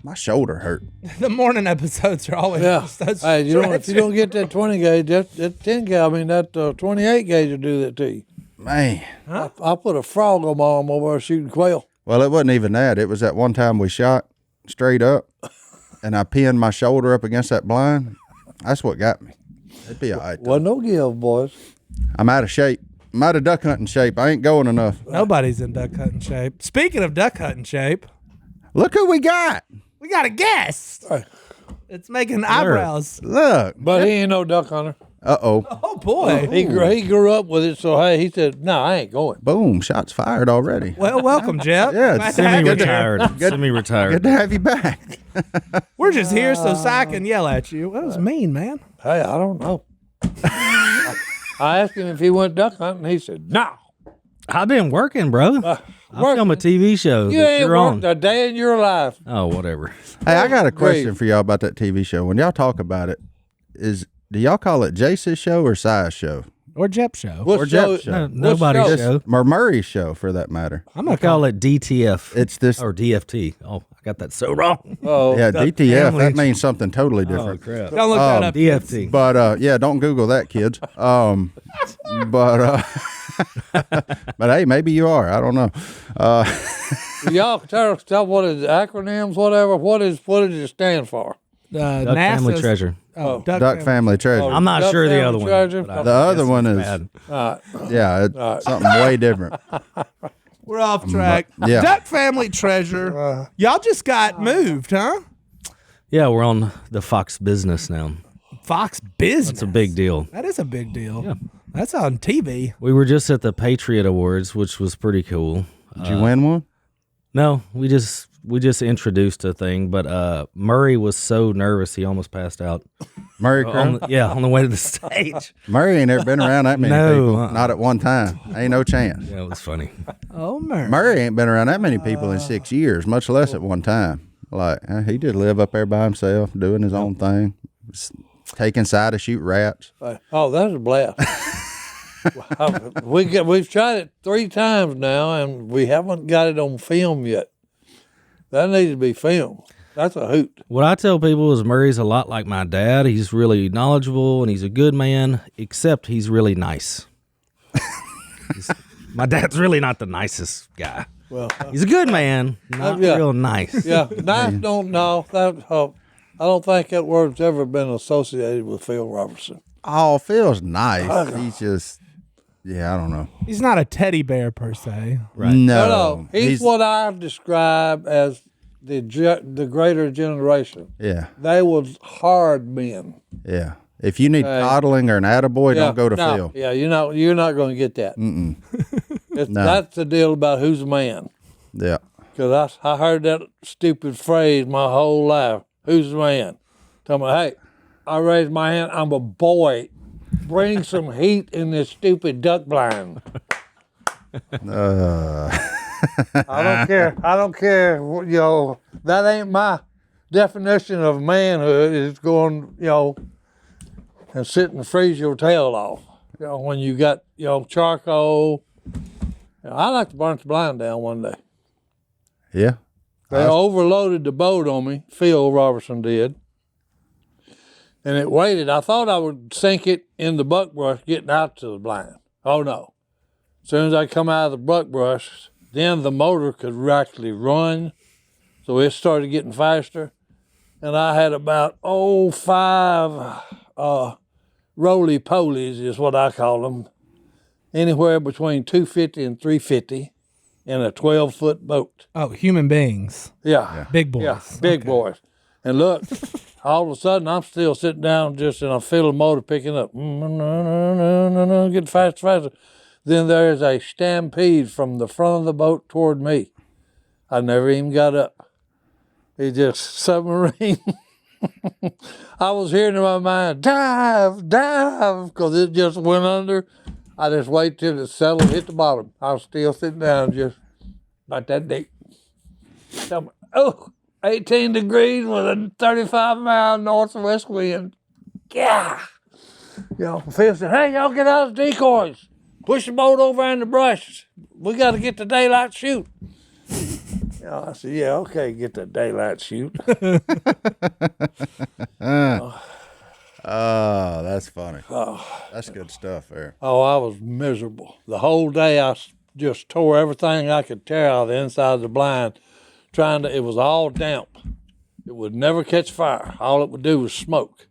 My shoulder hurt. The morning episodes are always just Hey, if you don't get that 20 gauge, that 10 gauge, that 28 gauge will do that to you. Man. I put a frog on my arm over there shooting quail. Well, it wasn't even that. It was that one time we shot straight up, and I pinned my shoulder up against that blind. That's what got me. It'd be all right. Well, no give, boys. I'm out of shape. I'm out of duck hunting shape. I ain't going enough. Nobody's in duck hunting shape. Speaking of duck hunting shape, look who we got. We got a guest. It's making eyebrows. Look. But he ain't no duck hunter. Uh-oh. Oh, boy. He grew up with it, so hey, he said, no, I ain't going. Boom. Shots fired already. Well, welcome, Jep. Yeah, Glad to have you here. Semi-retired. Good to have you back. We're just here so Si can yell at you. That was mean, man. Hey, I don't know. I asked him if he went duck hunting. He said, no. I've been working, bro. I film a TV show You that ain't you're on. worked a day in your life. Oh, whatever. Hey, I got a question for y'all about that TV show. When y'all talk about it, do y'all call it Jace's show or Si's show? Or Jep's show. What Or show? Jep's show? Nobody's show. Or Murray's show, for that matter. I'm going to call it DTF. It's this. Or DFT. Oh, I got that so wrong. Oh, Yeah, DTF. family. That means something totally Oh, different. crap. Don't look that up. DFT. But yeah, don't Google that, kids. But hey, maybe you are. I don't know. y'all tell what is acronyms, whatever. What does it stand for? Duck Family NASA's- Treasure. Oh, Duck Family Treasure. I'm not Duck sure the Family other one. Treasure? but I The other guess one it's is, bad. yeah, it's something way different. We're off track. yeah. Duck Family Treasure. Y'all just got moved, huh? Yeah, we're on the Fox Business now. Fox Business. It's a big deal. That is a big deal. Yeah. That's on TV. We were just at the Patriot Awards, which was pretty cool. Did you win one? No, we just introduced a thing, but Murray was so nervous he almost passed out. Murray on Crow? the way to the stage. Murray ain't never been around that many No, people. Not at one time. Ain't no chance. Yeah, it was funny. Oh, Murray. Murray ain't been around that many people in 6 years, much less at one time. Like, he did live up there by himself, doing his own thing, taking side to shoot rats. Oh, that's a blast. We've tried it 3 times now, and we haven't got it on film yet. That needs to be filmed. That's a hoot. What I tell people is Murray's a lot like my dad. He's really knowledgeable and he's a good man, except he's really nice. My dad's really not the nicest guy. Well, He's a good man, not real nice. yeah, nice don't know. I don't think that word's ever been associated with Phil Robertson. Oh, Phil's nice. He's just, I don't know. He's not a teddy bear per se. Right. No. He's what I describe as the greater generation. Yeah. They was hard men. Yeah. If you need coddling or an attaboy, don't go to Phil. Yeah, you're not going to get that. No. That's the deal about who's a man. Yeah. Because I heard that stupid phrase my whole life. Who's a man? Tell me, hey, I raised my hand. I'm a boy. Bring some heat in this stupid duck blind. I don't care. I don't care. You know, that ain't my definition of manhood. Is going, and sit and freeze your tail off. When you got, charcoal. I like to burn the blind down one day. Yeah. They overloaded the boat on me. Phil Robertson did. And it waited. I thought I would sink it in the buckbrush getting out to the blind. Oh, no. As soon as I come out of the buckbrush, then the motor could actually run. So it started getting faster. And I had about, 5 roly-polies is what I call them. Anywhere between 250 and 350 in a 12-foot boat. Oh, human beings. Yeah. Big boys. Yeah, big boys. And look, all of a sudden, I'm still sitting down just and I feel the motor picking up. Getting faster, faster. Then there's a stampede from the front of the boat toward me. I never even got up. It just submarine. I was hearing in my mind, dive, dive, because it just went under. I just wait till it settled, hit the bottom. I was still sitting down just about that deep. 18 degrees with a 35-mile northwest wind. Yeah. Phil said, hey, y'all get out of the decoys. Push the boat over in the brush. We got to get the daylight shoot. I said, yeah, okay, get that daylight shoot. Oh, that's funny. That's good stuff there. Oh, I was miserable. The whole day I just tore everything I could tear out of the inside of the blind, it was all damp. It would never catch fire. All it would do was smoke.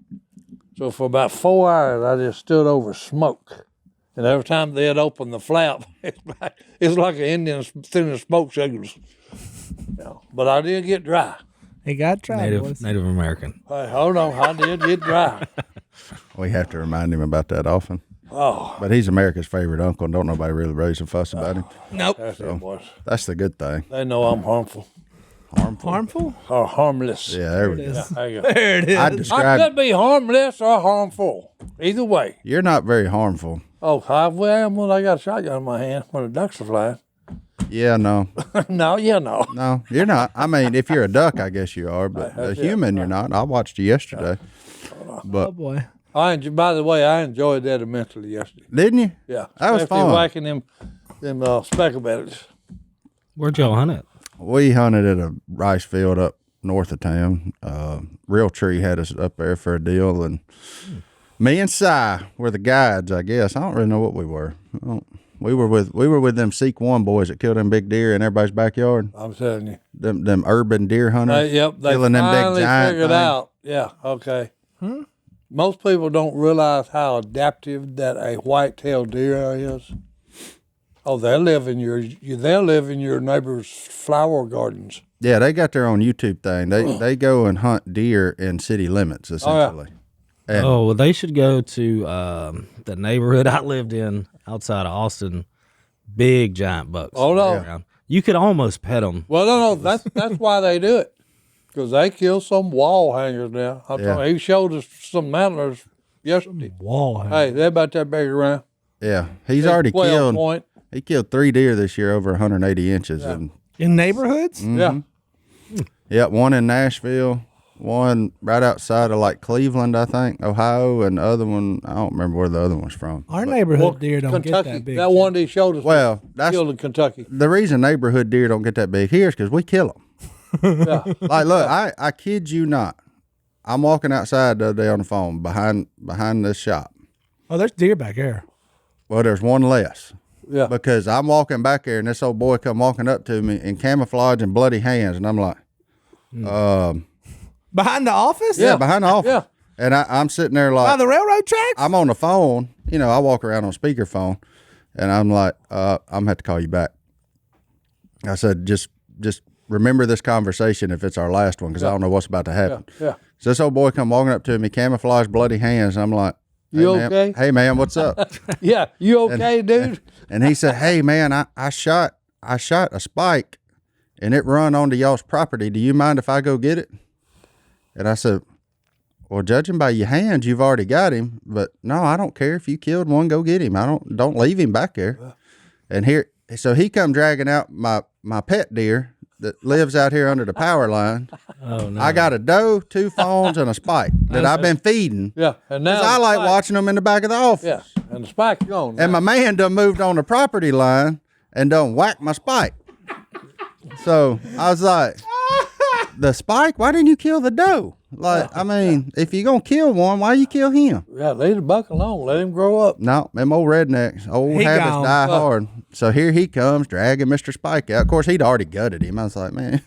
So for about 4 hours, I just stood over smoke. And every time they'd open the flap, it's like an Indian thinning smoke signals. But I did get dry. He got tried. Native American. Hey, hold on, I did get dry. We have to remind him about that often. Oh, But he's America's favorite uncle, and don't nobody really raise a fuss about him. Nope. that's it, boys. That's the good thing. They know I'm harmful Harmful? or harmless. Yeah, there we go. Yeah, there you go. There it is. I I describe could be harmless or harmful. Either way. you're not very harmful. Oh, I am when I got a shotgun in my hand when the ducks are flying. Yeah, no, No, no. no, you're not. I mean, if you're a duck, I guess you are, but a human, you're not. I watched you yesterday. Oh But boy. By the way, I enjoyed that immensely yesterday. didn't you? Yeah, That was especially fun. whacking them specklebellies. Where'd y'all hunt it? We hunted at a rice field up north of town. Real Tree had us up there for a deal, and me and Si were the guides, I guess. I don't really know what we were. We were with them Seek One boys that killed them big deer in everybody's backyard. I'm telling you. Them urban deer hunters. They killing them big finally giant figured things. out. Yeah, okay. Most people don't realize how adaptive that a white-tailed deer is. Oh, they live in your neighbor's flower gardens. Yeah, they got their own YouTube thing. They go and hunt deer in city limits essentially. And Oh, well, they should go to the neighborhood I lived in outside of Austin. Big giant bucks. Oh, no. around. You could almost pet them. Well, no, that's why they do it, because they kill some wall hangers now. I'm Yeah. telling you, he showed us some antlers yesterday. Wall. Hey, they're about that big around. yeah, he's already 12 killed. point. He killed 3 deer this year over 180 inches. Yeah. And In neighborhoods? Yeah. yeah, one in Nashville, one right outside of like Cleveland, I think, Ohio, and the other one, I don't remember where the other one's from. Our neighborhood deer don't Kentucky. get that big. That one he showed us. Well, that's killed in Kentucky. the reason neighborhood deer don't get that big here is because we kill them. Yeah. Like, look, I kid you not. I'm walking outside the other day on the phone behind this shop. Oh, there's deer back there. Well, there's one less. Yeah. Because I'm walking back there and this old boy come walking up to me in camouflage and bloody hands, and I'm like, Behind the office? yeah, behind the office. Yeah. And I'm sitting there By like, the railroad tracks? I'm on the phone. You know, I walk around on speakerphone, and I'm like, I'm gonna have to call you back. I said, just remember this conversation if it's our last one, because I don't know what's about to happen. Yeah. So this old boy come walking up to me, camouflage, bloody hands. And I'm like, hey, You man. okay? Hey man, what's up? Yeah. You okay, dude? And he said, hey man, I shot a spike, and it run onto y'all's property. Do you mind if I go get it? And I said, well, judging by your hands, you've already got him. But no, I don't care if you killed one. Go get him. Don't leave him back there. And so he come dragging out my pet deer that lives out here under the power line. Oh, no. I got a doe, 2 fawns, and a spike that I've been feeding. Yeah. And now 'Cause I the like spike- watching them in the back of the office. Yeah. And the spike's gone. And my man done moved on the property line and done whacked my spike. So I was like, the spike? Why didn't you kill the doe? Like, I mean, if you're going to kill one, why you kill him? Yeah, leave the buck alone. Let him grow up. No, them old rednecks, old He habits gone. die hard. So here he comes dragging Mr. Spike out. Of course, he'd already gutted him. I was like, man,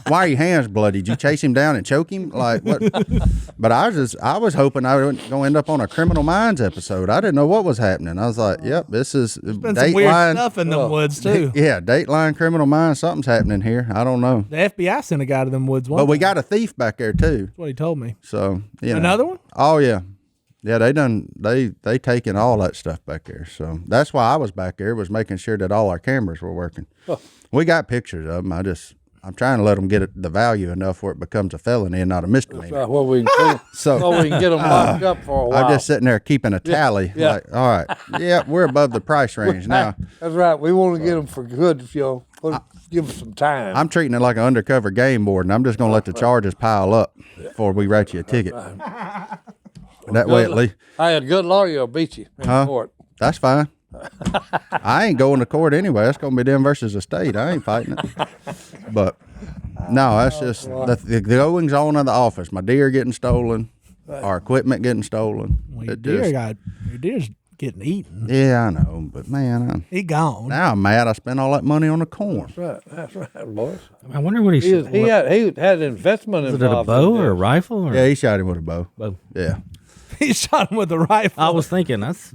why are your hands bloody? Did you chase him down and choke him? Like what? But I was hoping I was going to end up on a Criminal Minds episode. I didn't know what was happening. I was like, yep, this is Been some weird stuff in them woods, too. Yeah, Dateline, Criminal Minds, something's happening here. I don't know. The FBI sent a guy to them woods one But we time. got a thief back there too. That's what he told me. So you know. Another one? Oh yeah. Yeah, they taken all that stuff back there. So that's why I was back there, was making sure that all our cameras were working. We got pictures of them. I'm trying to let them get the value enough where it becomes a felony and not a misdemeanor. Right, well, we can So we can get them locked up for a while. I'm just sitting there keeping a tally. Yeah. Like, all right, yeah, we're above the price range now. That's right. We want to get them for good. If you'll give them some time. I'm treating it like an undercover game board, and I'm just going to let the charges pile up before we write you a ticket. That way, at least I had a good lawyer will beat you in court. that's fine. I ain't going to court anyway. That's going to be them versus the state. I ain't fighting it. But no, that's just the goings on of the office. My deer getting stolen, our equipment getting stolen. Well, your deer's getting eaten. Yeah, I know, but man, He gone. now I'm mad. I spent all that money on the corn. That's right, boys. I wonder what He had investment Was it involved. a bow in or a this. rifle? Or? Yeah, he shot him with a bow. Yeah, He shot him with a rifle. I was thinking that's.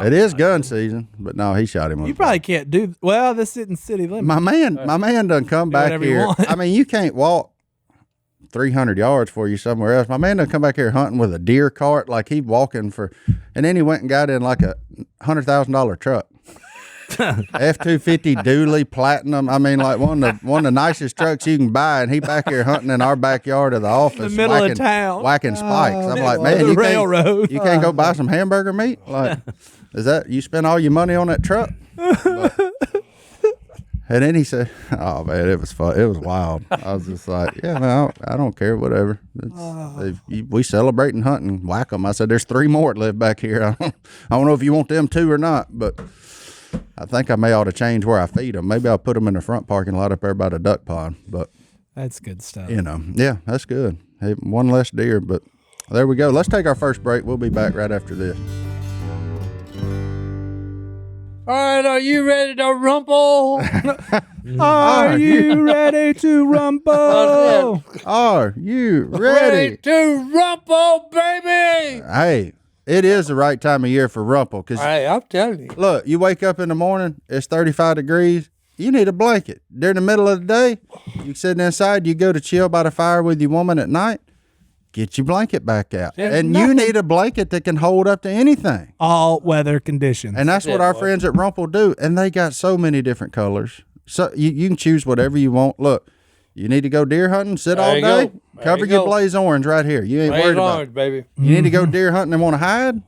it is gun season, but no, he shot him with You a bow. probably can't do well. This isn't city limit. My man done come back whatever you here. want. I mean, you can't walk 300 yards for you somewhere else. My man done come back here hunting with a deer cart, like he walking for, and then he went and got in like a $100,000 truck. F-250 dually platinum. I mean, like one of the nicest trucks you can buy, and he back here hunting in our backyard of the office, the middle of town, whacking spikes. I'm like, the man, you railroad. can't go buy some hamburger meat. Like, is that you spend all your money on that truck? But, and then he said, "Oh man, it was fun. It was wild." I was just like, "Yeah, man, I don't care, whatever. We celebrating hunting, whack them." I said, "There's 3 more that live back here. I don't know if you want them 2 or not, but I think I may ought to change where I feed them. Maybe I'll put them in the front parking lot up there by the duck pond." But That's good stuff. yeah, that's good. Hey, 1 less deer, but there we go. Let's take our first break. We'll be back right after this. All right, are you ready to rumple? Are you ready to rumble? Are you Ready ready? to rumple, baby? Hey, it is the right time of year for rumple because Hey, I'm telling you. look, you wake up in the morning, it's 35 degrees. You need a blanket. During the middle of the day, you sitting inside, you go to chill by the fire with your woman at night, get your blanket back out. There's and nothing- you need a blanket that can hold up to anything. All weather conditions. And that's what our friends at Rumple do. And they got so many different colors. So you can choose whatever you want. Look, you need to go deer hunting, sit all There you day, go. There cover you your go. blaze orange right here. You ain't Blaze worried about orange, it. baby. You need to go deer hunting and want to hide?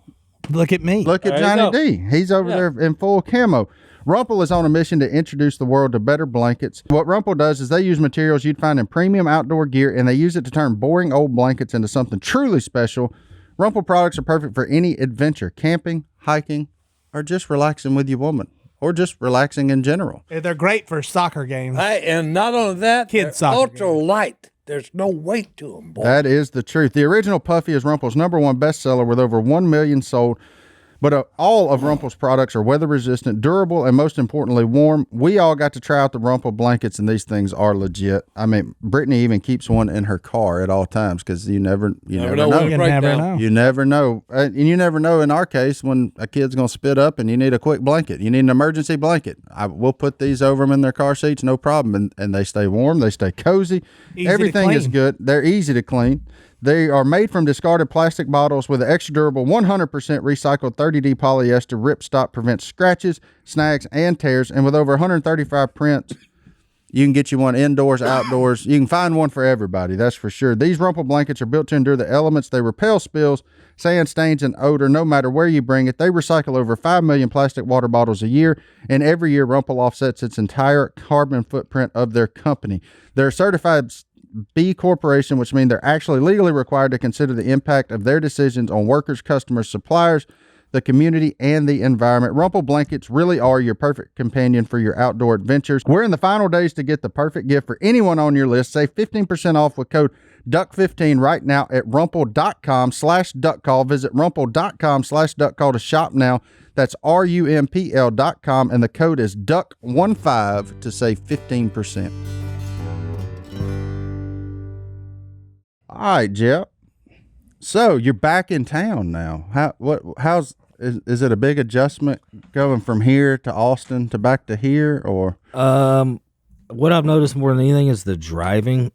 Look at me. Look at There you Johnny go. D. He's over there in full camo. Rumple is on a mission to introduce the world to better blankets. What Rumple does is they use materials you'd find in premium outdoor gear, and they use it to turn boring old blankets into something truly special. Rumple products are perfect for any adventure, camping, hiking, or just relaxing with your woman, or just relaxing in general. They're great for soccer games. Hey, and not only that, Kid they're soccer ultra light. There's no weight to them, boy. That is the truth. The original Puffy is Rumple's #1 bestseller with over 1 million sold. But all of Rumple's products are weather resistant, durable, and most importantly, warm. We all got to try out the Rumple blankets, and these things are legit. I mean, Brittany even keeps one in her car at all times because you never know. You never know. You never know. And you never know in our case when a kid's going to spit up and you need a quick blanket. You need an emergency blanket. We'll put these over them in their car seats, no problem. And they stay warm. They stay cozy. Easy to Everything is clean. good. They're easy to clean. They are made from discarded plastic bottles with an extra durable 100% recycled 30D polyester ripstop prevents scratches, snags, and tears. And with over 135 prints, you can get you one indoors, outdoors. You can find one for everybody, that's for sure. These Rumple blankets are built to endure the elements. They repel spills, sand, stains, and odor no matter where you bring it. They recycle over 5 million plastic water bottles a year, and every year Rumple offsets its entire carbon footprint of their company. They're certified B Corporation, which means they're actually legally required to consider the impact of their decisions on workers, customers, suppliers, the community, and the environment. Rumple blankets really are your perfect companion for your outdoor adventures. We're in the final days to get the perfect gift for anyone on your list. Save 15% off with code DUCK15 right now at rumple.com/duckcall. Visit rumple.com/duckcall to shop now. That's RUMPL.com, and the code is DUCK15 to save 15%. All right, Jep. So you're back in town now. Is it a big adjustment going from here to Austin to back to here, or? What I've noticed more than anything is the driving.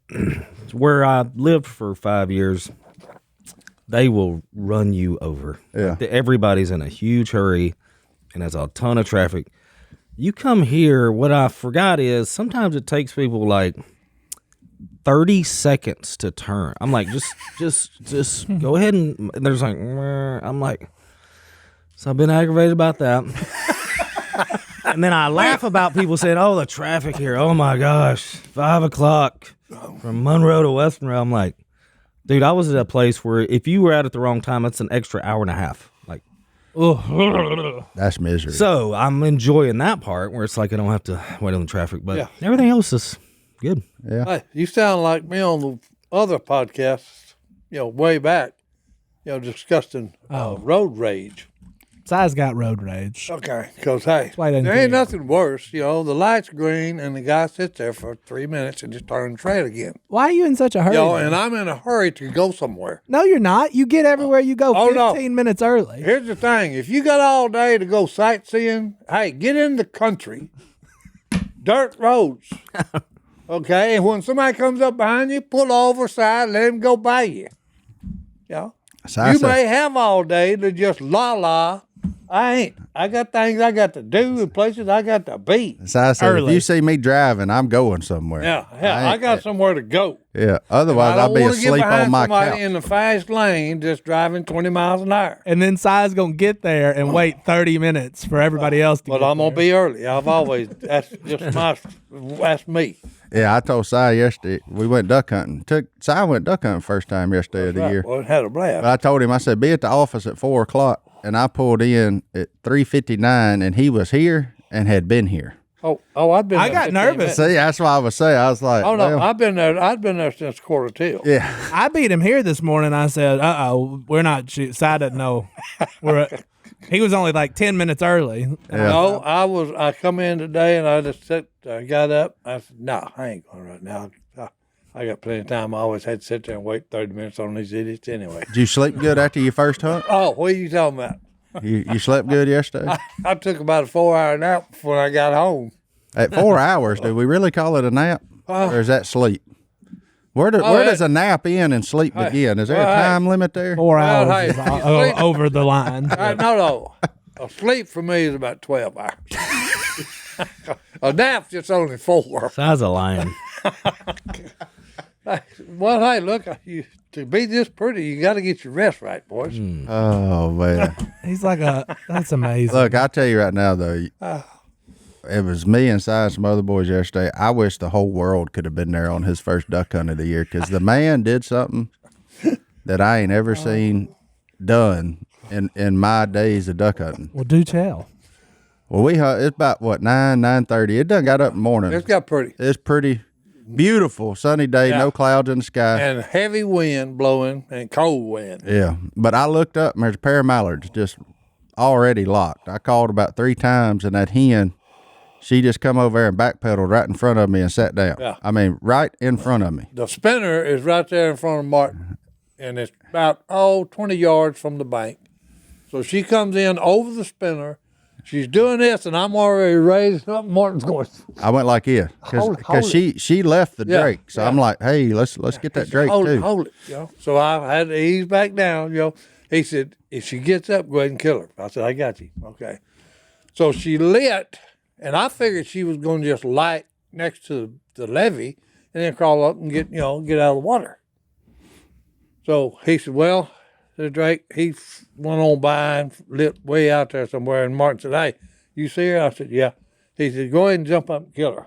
Where I lived for 5 years, they will run you over. Yeah. Everybody's in a huge hurry, and there's a ton of traffic. You come here, what I forgot is sometimes it takes people like 30 seconds to turn. I'm like, just go ahead and there's like, I'm like, so I've been aggravated about that. And then I laugh about people saying, oh, the traffic here. Oh my gosh, 5 o'clock from Monroe to Western. I'm like, dude, I was at a place where if you were out at the wrong time, it's an extra hour and a half. Like, oh, That's misery. so I'm enjoying that part where it's like I don't have to wait on the traffic, but everything else is Good. Yeah. Hey, you sound like me on the other podcasts, way back, discussing road rage. Si's got road rage. Okay, because, hey, why I didn't there ain't care. nothing worse. The light's green and the guy sits there for 3 minutes and just turns the trail again. Why are you in such a hurry? And I'm in a hurry to go somewhere. No, you're not. You get everywhere you go 15 minutes early. Here's the thing. If you got all day to go sightseeing, hey, get in the country. Dirt roads. Okay? And when somebody comes up behind you, pull over side, let him go by you. So You may have all day to just la. I ain't. I got things I got to do and places I got to be. So I said, if Early. you see me driving, I'm going somewhere. Yeah, I got somewhere to go. Yeah. Otherwise, I I'll don't be want to get asleep behind on my somebody couch. in the fast lane just driving 20 miles an hour. And then Si's going to get there and wait 30 minutes for everybody else to But get I'm going there. to be early. That's me. Yeah, I told Si yesterday, we went duck hunting. Si went duck hunting first time yesterday of the year. Well, had a blast. I told him, I said, be at the office at 4 o'clock. And I pulled in at 3:59, and he was here and had been here. Oh, I've been. I there got 15 nervous. minutes. See, that's why I was saying. I was like, Oh no, well, I've been there. I've been there since 1:45. yeah. I beat him here this morning. I said, we're not shooting. Si doesn't know. He was only like 10 minutes early. No, I come in today and I just got up. I said, no, I ain't going right now. I got plenty of time. I always had to sit there and wait 30 minutes on these idiots anyway. Did you sleep good after your first hunt? Oh, what are you talking about? You slept good yesterday? I took about a 4-hour nap before I got home. At 4 hours, do we really call it a nap? Or is that sleep? Where does a nap end and sleep begin? Is there a time limit there? 4 Well, hours hey, is you sleep. over the line. No. A sleep for me is about 12 hours. A nap's just only 4. Si's a lion. Well, hey, look, to be this pretty, you got to get your rest right, boys. Oh, man. He's like that's amazing. Look, I'll tell you right now, though. It was me and Si and some other boys yesterday. I wish the whole world could have been there on his first duck hunt of the year because the man did something that I ain't ever seen done in my days of duck hunting. Well, do tell. Well, it's about, 9:30. It done got up in the morning. It's got pretty. It's pretty beautiful, sunny day, no clouds in the sky. And heavy wind blowing and cold wind. Yeah, but I looked up and there's a pair of mallards just already locked. I called about 3 times and that hen, she just come over there and backpedaled right in front of me and sat down. Yeah. I mean, right in front of me. The spinner is right there in front of Martin, and it's about 20 yards from the bank. So she comes in over the spinner. She's doing this, and I'm already raised up. Martin's going. I went like this Hold because it. she left the Yeah, drake. So I'm like, hey, let's get that drake hold too. it, hold it. So I had to ease back down. He said, if she gets up, go ahead and kill her. I said, I got you. Okay. So she lit, and I figured she was going to just light next to the levee and then crawl up and get out of the water. So he said, well, the drake, he went on by and lit way out there somewhere. And Martin said, hey, you see her? I said, yeah. He said, go ahead and jump up and kill her.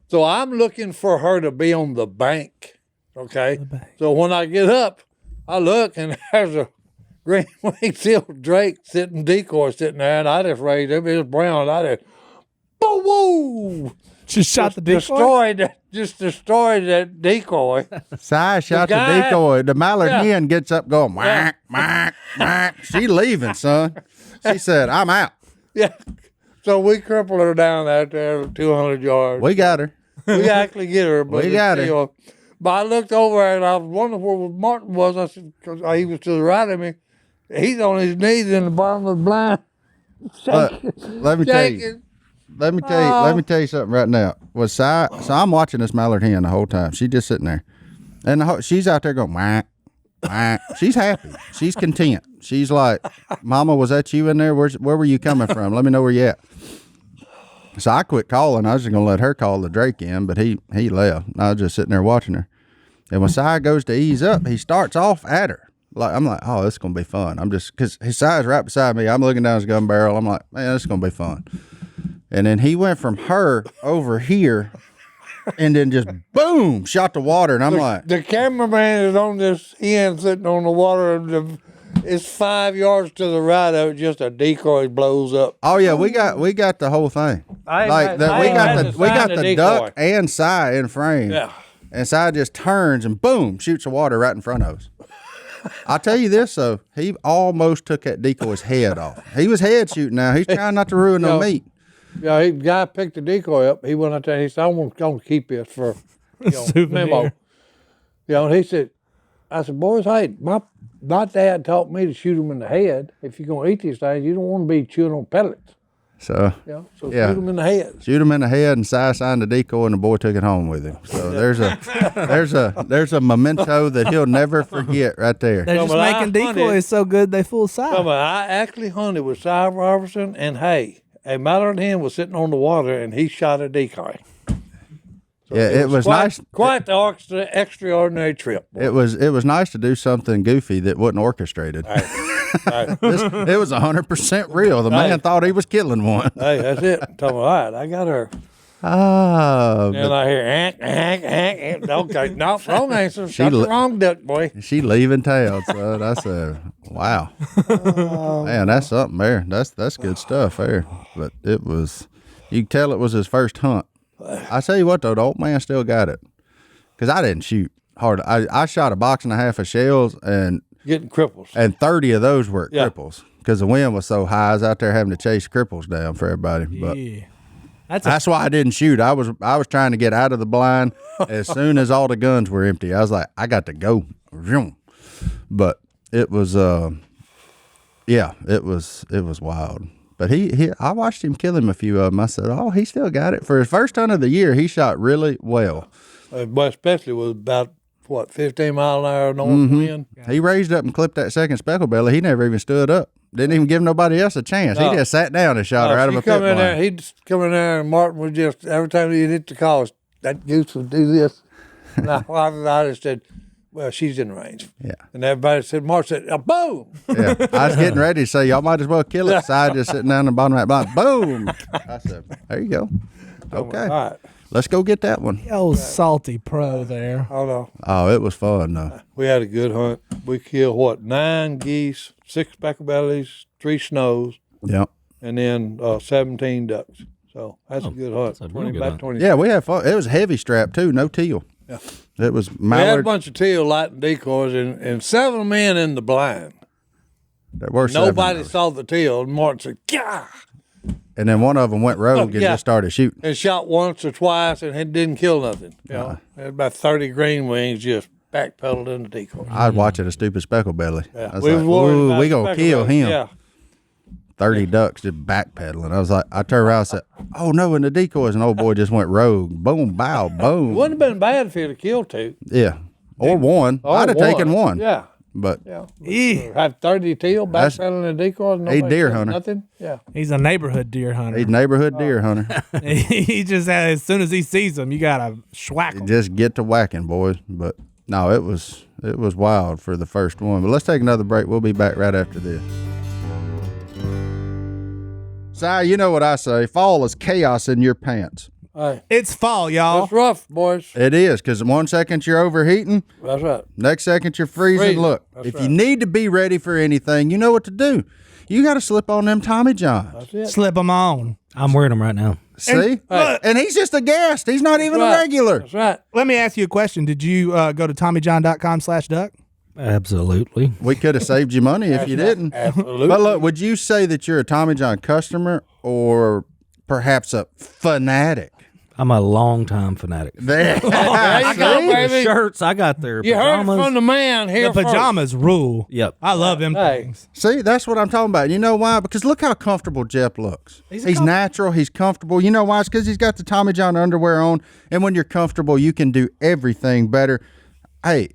So I'm looking for her to be on the bank. Okay. So when I get up, I look and there's a green-winged silver drake decoy sitting there. And I just raised him. It was brown. I just, woo! Just shot the decoy. Destroyed that decoy. Si shot the guy- decoy. The mallard Yeah. hen gets up going, whack, whack, whack. She leaving, son. She said, I'm out. Yeah. So we crippled her down out there 200 yards. We got her. We actually get her, but We got her. But I looked over and I was wondering where Martin was. I said, because he was to the right of me. He's on his knees in the bottom of the blind. Look, let me tell you. Shaking. Let me tell you something right now. So I'm watching this mallard hen the whole time. She's just sitting there, and she's out there going whack, whack. She's happy. She's content. She's like, "Mama, was that you in there? Where were you coming from? Let me know where you at." So I quit calling. I was just gonna let her call the drake in, but he left. I was just sitting there watching her. And when Si goes to ease up, he starts off at her. Like I'm like, "Oh, this is gonna be fun." I'm just because his si's right beside me. I'm looking down his gun barrel. I'm like, "Man, this is gonna be fun." And then he went from her over here and then just boom, shot the water. And I'm like, The cameraman is on this hen sitting on the water, and It's 5 yards to the right of it. Just a decoy blows up. Oh yeah, we got the whole thing. We got the duck and Si in frame. Yeah. And Si just turns and boom, shoots the water right in front of us. I'll tell you this though, he almost took that decoy's head off. He was head shooting now. He's trying not to ruin no meat. Yeah, the guy picked the decoy up. He went out there and he said, I'm going to keep this for memo. He said, I said, boys, hey, my dad taught me to shoot them in the head. If you're going to eat these things, you don't want to be chewing on pellets. So shoot them in the head. Shoot him in the head, and Si signed the decoy, and the boy took it home with him. So there's a memento that he'll never forget right there. They're just making decoys so good they fool Si. I actually hunted with Si Robertson, and hey, a mallard hen was sitting on the water, and he shot a decoy. So it was nice. Quite the extraordinary trip. Boy. It was nice to do something goofy that wasn't orchestrated. Right. It was 100% real. The man thought he was killing one. Hey, that's it. Tell me, all right, I got her. And I hear, okay, no, wrong answer. Shot the wrong duck, boy. She leaving town, son. I said, wow. Man, that's something there. That's good stuff there. But it was, you can tell it was his first hunt. I tell you what, though, the old man still got it. Because I didn't shoot hard. I shot a box and a half of shells and getting cripples. And 30 of those were cripples because the wind was so high. I was out there having to chase cripples down for everybody. But that's why I didn't shoot. I was trying to get out of the blind as soon as all the guns were empty. I was like, I got to go. But it was, it was wild. But I watched him kill him a few of them. I said, oh, he still got it. For his first hunt of the year, he shot really well. But especially was about, 15 mile an hour north wind? Yeah. He raised up and clipped that second speckle belly. He never even stood up. Didn't even give nobody else a chance. No. He just sat down and shot her out of a pit blind. He'd come in there, and Martin would just, every time he'd hit the call, that goose would do this. And I just said, well, she's in range. Yeah. And everybody said, Martin said, boom. Yeah. I was getting ready to say, y'all might as well kill it. So I just sitting down in the bottom of that blind. Boom. I said, there you go. Okay. All right. Let's go get that one. Old salty pro there. Oh, no. Oh, it was fun, though. We had a good hunt. We killed, 9 geese, 6 specklebellies, 3 snows. Yep. And then 17 ducks. So that's a good hunt. That's 20, about 20. Yeah, we had fun. It was heavy strap, too. No teal. Yeah. It was mallard. We had a bunch of teal lighting decoys and 7 men in the blind. There were Nobody saw the teal. And Martin said, Gah! And then one of them went rogue and just started shooting. And shot once or twice and didn't kill nothing. You know, had about 30 green wings just backpedaled in the decoy. I was watching a stupid speckle belly. Yeah. I was like, we going to kill him. Yeah. 30 ducks just backpedaling. I was like, I turned around and said, oh no, and the decoys, and old boy just went rogue. Boom, bow, boom. It wouldn't have been bad if he'd have killed 2. Yeah. Or 1. I'd have taken 1. Yeah. But have 30 teal backpedaling a decoy. He's a deer hunter. Nothing. Yeah. He's a neighborhood deer hunter. He's a neighborhood deer hunter. He just as soon as he sees them, you gotta schwack him. Just get to whacking, boys. But no, it was wild for the first one. But let's take another break. We'll be back right after this. Si, you know what I say. Fall is chaos in your pants. Hey, it's fall, y'all. It's rough, boys. It is, because 1 second you're overheating. That's right. Next second you're freezing. Look, if you need to be ready for anything, you know what to do. You got to slip on them Tommy Johns. That's it. Slip them on. I'm wearing them right now. See? And he's just a guest. He's not even a regular. That's right. Let me ask you a question. Did you go to TommyJohn.com/duck? Absolutely. We could have saved you money if you didn't. Absolutely. But look, would you say that you're a Tommy John customer or perhaps a fanatic? I'm a longtime fanatic. There you I got their shirts. I got their pajamas. You heard it from the man here. The pajamas rule. Yep. I love them things. See, that's what I'm talking about. You know why? Because look how comfortable Jep looks. He's natural. He's comfortable. You know why? It's because he's got the Tommy John underwear on. And when you're comfortable, you can do everything better. Hey,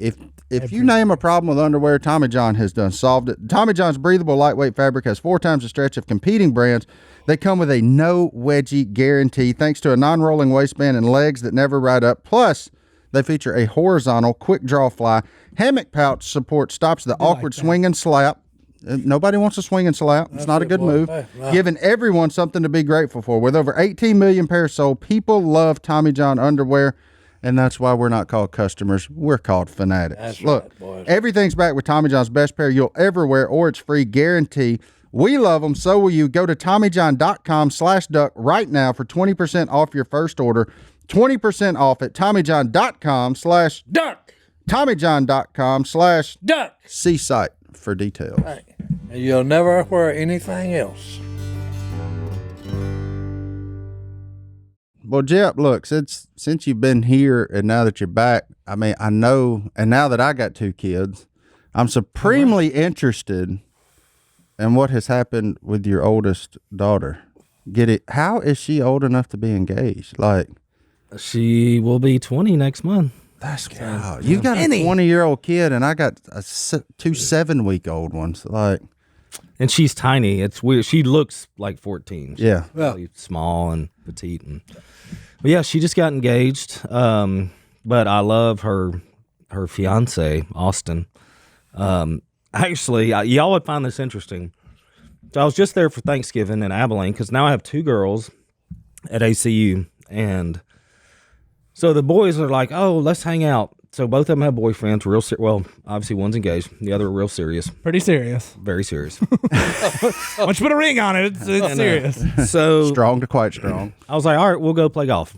if you name a problem with underwear, Tommy John has solved it. Tommy John's breathable, lightweight fabric has 4 times the stretch of competing brands. They come with a no wedgie guarantee thanks to a non-rolling waistband and legs that never ride up. Plus, they feature a horizontal quick draw fly. Hammock pouch support stops the awkward swing and slap. Nobody wants to swing and slap. It's not a good move. Wow. Giving everyone something to be grateful for. With over 18 million pairs sold, people love Tommy John underwear. And that's why we're not called customers. We're called fanatics. That's Look, right, boys. everything's back with Tommy John's best pair you'll ever wear, or it's free guarantee. We love them. So will you. Go to TommyJohn.com/duck right now for 20% off your first order. 20% off at Duck. TommyJohn.com/see site for details. Right. And you'll never wear anything else. Well, Jep, look, since you've been here and now that you're back, I mean, I know, and now that I got 2 kids, I'm supremely interested in what has happened with your oldest daughter. Get it? How is she old enough to be engaged? Like, She will be 20 next month. that's wow. You've got a 20-year-old kid, and I got 2 7-week-old ones. Like, And she's tiny. It's weird. She looks like 14. She's yeah. really small and petite. But yeah, she just got engaged. But I love her fiance, Austin. Actually, y'all would find this interesting. So I was just there for Thanksgiving in Abilene because now I have 2 girls at ACU. And so the boys are like, oh, let's hang out. So both of them have boyfriends, well, obviously one's engaged, the other real serious, Pretty serious. very serious. Once you put a ring on it, it's serious. So Strong to quite strong. I was like, all right, we'll go play golf.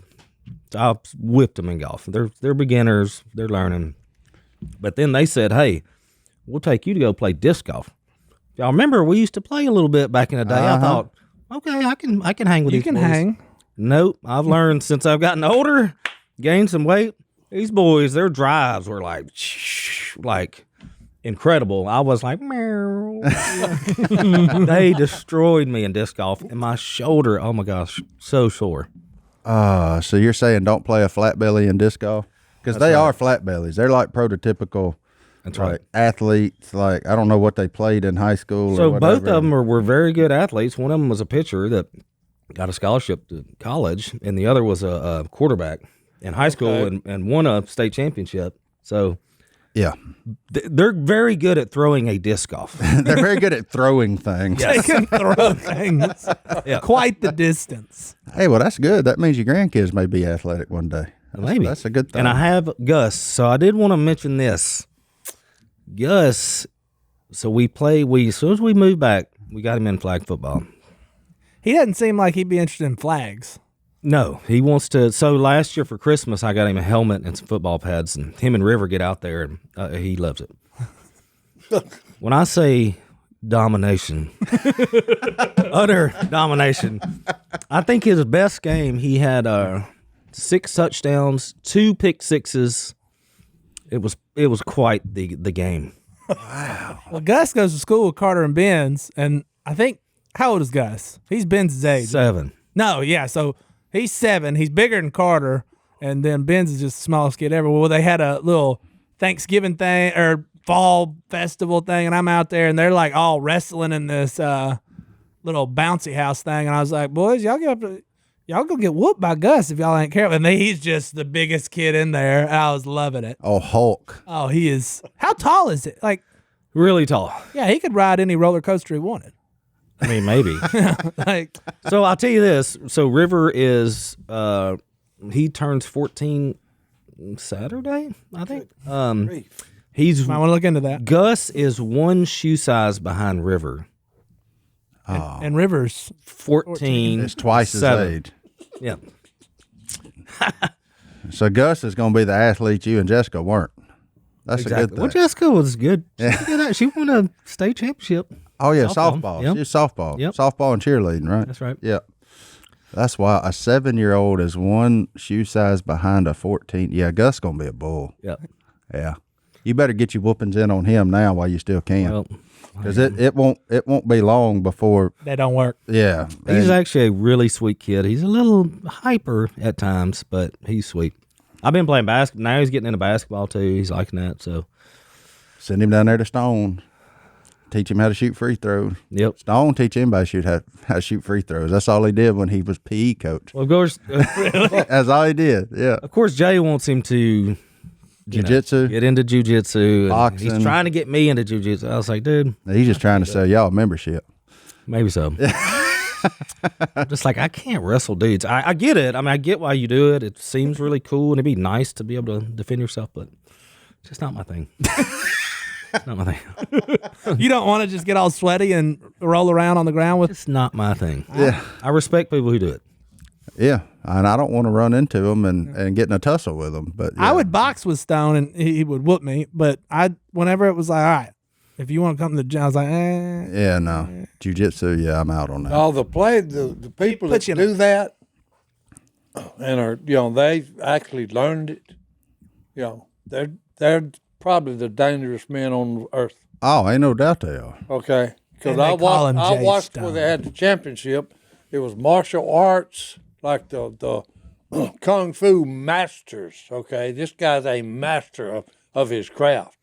So I whipped them in golf. They're beginners, they're learning. But then they said, hey, we'll take you to go play disc golf. Y'all remember we used to play a little bit back in the day. I thought, okay, I can hang with You these can boys. hang. Nope, I've learned since I've gotten older, gained some weight. These boys, their drives were like incredible. I was like, meow. They destroyed me in disc golf, and my shoulder, oh my gosh, so sore. So you're saying don't play a flat belly in disc golf? Because they are flat bellies. They're like prototypical That's like right. athletes. Like, I don't know what they played in high school. So or both whatever. of them were very good athletes. One of them was a pitcher that got a scholarship to college, and the other was a quarterback in high school and won a state championship. So Yeah. they're very good at throwing a disc golf. They're very good at throwing things. They can throw things quite the distance. Hey, well, that's good. That means your grandkids may be athletic one day. Maybe. That's a good thing. And I have Gus. So I did want to mention this. Gus, so as soon as we moved back, we got him in flag football. He doesn't seem like he'd be interested in flags. No, he wants to. So last year for Christmas, I got him a helmet and some football pads, and him and River get out there, and he loves it. When I say domination, utter domination, I think his best game, he had 6 touchdowns, 2 pick sixes. It was quite the game. Well, Gus goes to school with Carter and Benz, and I think, how old is Gus? He's Benz's age. 7. No, yeah, so he's 7. He's bigger than Carter, and then Benz is just the smallest kid ever. Well, they had a little Thanksgiving thing or fall festival thing, and I'm out there, and they're like all wrestling in this little bouncy house thing, and I was like, boys, y'all gonna get whooped by Gus if y'all ain't careful. And he's just the biggest kid in there, and I was loving it. Oh, Hulk. Oh, he is. How tall is it? Like, Really tall. yeah, he could ride any roller coaster he wanted. I mean, maybe. Like, So I'll tell you this. So River is he turns 14 Saturday, I think. He's I want to look into that. Gus is 1 shoe size behind River. And Rivers, 14. It's twice 7. his age. Yeah. So Gus is going to be the athlete you and Jessica weren't. That's a good thing. Well, Jessica was good. She won a state championship. Oh, yeah, Softball. softball. Yep. She's softball. Yep. Softball and cheerleading, right? That's right. Yeah. That's why a 7-year-old is 1 shoe size behind a 14. Yeah, Gus going to be a bull. Yep. Yeah. You better get your whoopings in on him now while you still can. Well, Because it won't be long before, that don't work. yeah. he's And actually a really sweet kid. He's a little hyper at times, but he's sweet. I've been playing basketball. Now he's getting into basketball too. He's liking that. So, send him down there to Stone. Teach him how to shoot free throws. yep. Stone teach anybody how to shoot free throws. That's all he did when he was PE coach. Well, of course, That's all he did. Yeah. of course, Jay wants him to Jiu-jitsu. get into jiu-jitsu. Boxing. He's trying to get me into jiu-jitsu. I was like, dude, He's just trying to sell y'all a membership. maybe so. I'm just like, I can't wrestle dudes. I get it. I mean, I get why you do it. It seems really cool, and it'd be nice to be able to defend yourself, but it's just not my thing. It's not my thing. You don't want to just get all sweaty and roll around on the ground with. It's not my thing. Yeah. I respect people who do it. Yeah, and I don't want to run into them and get in a tussle with them. But yeah. I would box with Stone and he would whoop me, but whenever it was like, all right, if you want to come to the gym, I was like, Yeah, no. Jiu-jitsu, yeah, I'm out on that. All the people that do that, and are they actually learned it. They're probably the dangerous men on earth. Oh, ain't no doubt they are. Okay, because And they call him I Jay watched Stone. where they had the championship. It was martial arts, like the kung fu masters. Okay, this guy's a master of his craft.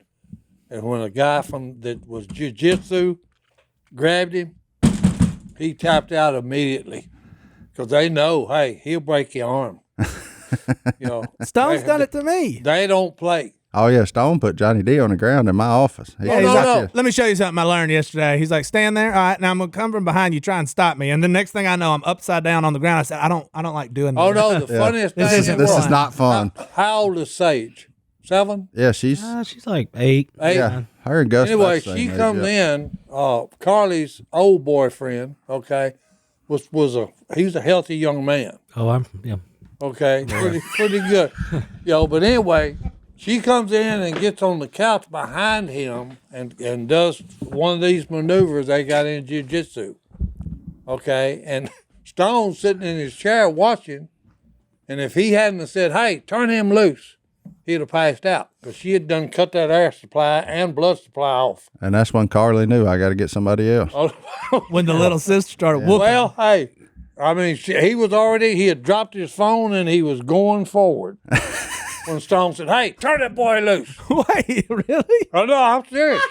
And when a guy that was jiu-jitsu grabbed him, he tapped out immediately because they know, hey, he'll break your arm. Stone's done it to me. They don't play. Oh, yeah, Stone put Johnny D on the ground in my office. Yeah, no, he's like, no. let me show you something I learned yesterday. He's like, stand there. All right, now I'm gonna come from behind you, try and stop me. And the next thing I know, I'm upside down on the ground. I said, I don't like doing that. Oh, no, the funniest thing isn't This is fun. not fun. How old is Sage? 7? Yeah, she's She's like 8. 8? yeah. Her and Gus. Anyway, about the she same age, comes yeah. in. Carly's old boyfriend, okay, was he was a healthy young man. Oh, yeah. Okay, pretty good. But anyway, she comes in and gets on the couch behind him and does one of these maneuvers they got in jiu-jitsu. Okay, and Stone's sitting in his chair watching, and if he hadn't have said, "Hey, turn him loose," he'd have passed out because she had done cut that air supply and blood supply off. And that's when Carly knew I got to get somebody else. When the little sister started whooping. Well, hey, I mean, he had dropped his phone and he was going forward. When Stone said, "Hey, turn that boy loose." Wait, really? Oh, no, I'm serious.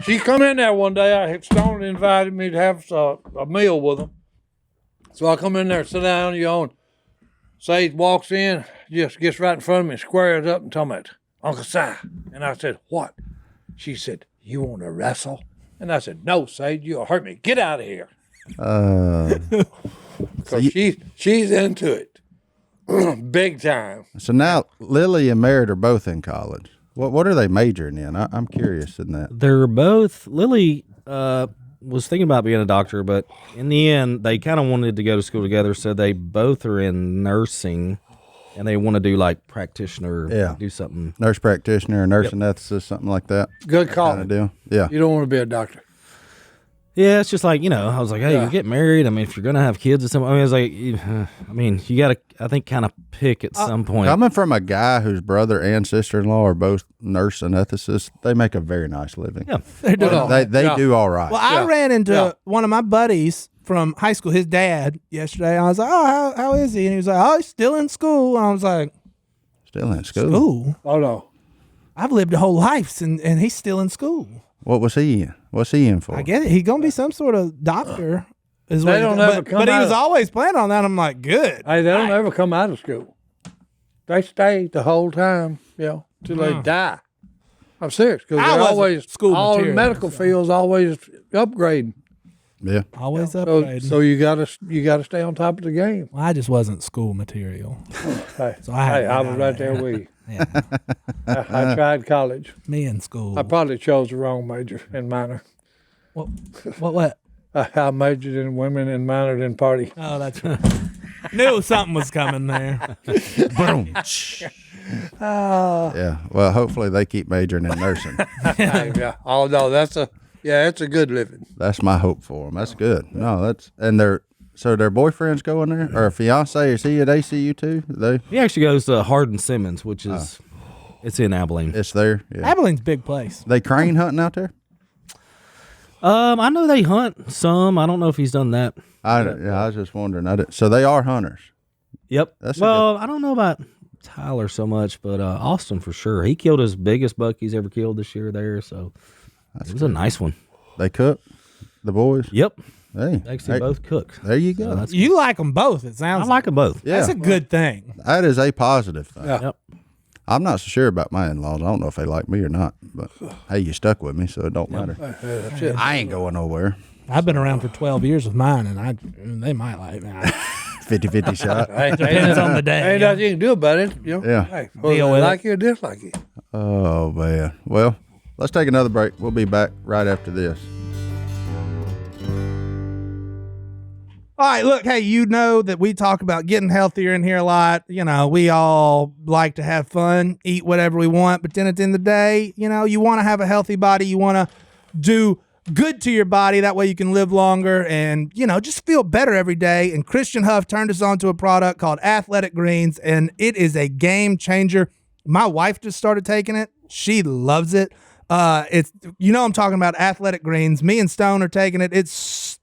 She come in there one day. Stone invited me to have a meal with him. So I come in there, sit down, and Sage walks in, just gets right in front of me, squares up and told me, "Uncle Si." And I said, "What?" She said, "You want to wrestle?" And I said, "No, Sage, you'll hurt me. Get out of here." Because she's into it. Big time. So now Lily and Merritt are both in college. What are they majoring in? I'm curious in that. They're both. Lily was thinking about being a doctor, but in the end, they kind of wanted to go to school together. So they both are in nursing, and they want to do like practitioner, do something. Nurse practitioner or nurse anesthetist, something like that. Good call. Kind of deal. Yeah. You don't want to be a doctor. Yeah, it's just like, I was like, hey, you get married. I mean, if you're going to have kids or something, I was like, you got to, I think, kind of pick at some point. Coming from a guy whose brother and sister-in-law are both nurse anesthetists, they make a very nice living. Yeah. They're doing They do all right. Well, I ran into one of my buddies from high school, his dad, yesterday. I was like, oh, how is he? And he was like, oh, he's still in school. And I was like, Still in school. school? Oh, no. I've lived a whole life, and he's still in school. What was he in? What's he in for? I get it. He's going to be some sort of doctor. Is They what don't he- ever but, come but he out was of- always planning on that. I'm like, good. Hey, they don't ever come out of school. They stay the whole time, till they die. I'm serious, because I they're wasn't always school all the material, medical fields always upgrading. Yeah. Always So, upgrading. so you gotta stay on top of the game. Well, I just wasn't school material. Hey, So I had to I get was out right of there with you. Yeah, I tried college. me in school. I probably chose the wrong major and minor. What? I majored in women and minored in party. Oh, that's right. Knew something was coming there. Boom. Yeah. Well, hopefully they keep majoring in nursing. Yeah. Oh no, it's a good living. That's my hope for them. That's good. No, so their boyfriend's going there, or a fiance? Is he at ACU too? He actually goes to Hardin Simmons, which is, it's in Abilene. It's there. Yeah. Abilene's a big place. They crane hunting out there. I know they hunt some. I don't know if he's done that. I was just wondering. So they are hunters. Yep. That's a I don't know about Tyler so much, but Austin for sure. He killed his biggest buck he's ever killed this year there, so it was a nice one. They cook the boys. Yep. Hey, Actually, both cook. there you go. So that's You like them both, it sounds I like them both. Yeah, That's a good thing. that is a positive thing. Yeah. Yep. I'm not so sure about my in-laws. I don't know if they like me or not, but hey, you stuck with me, so it don't matter. That's it. I ain't going nowhere. I've been around for 12 years with mine, and they might like me. 50-50 shot. Depends on the day. Ain't nothing you can do about it. You know? Yeah. Hey, whether Deal they with like you or dislike you. Oh, man. Well, let's take another break. We'll be back right after this. All right, look, hey, you know that we talk about getting healthier in here a lot. You know, we all like to have fun, eat whatever we want, but then at the end of the day, you know, you want to have a healthy body. You want to do good to your body. That way you can live longer and, you know, just feel better every day. And Christian Huff turned us on to a product called Athletic Greens, and it is a game changer. My wife just started taking it. She loves it. It's, you know, I'm talking about Athletic Greens. Me and Stone are taking it. It's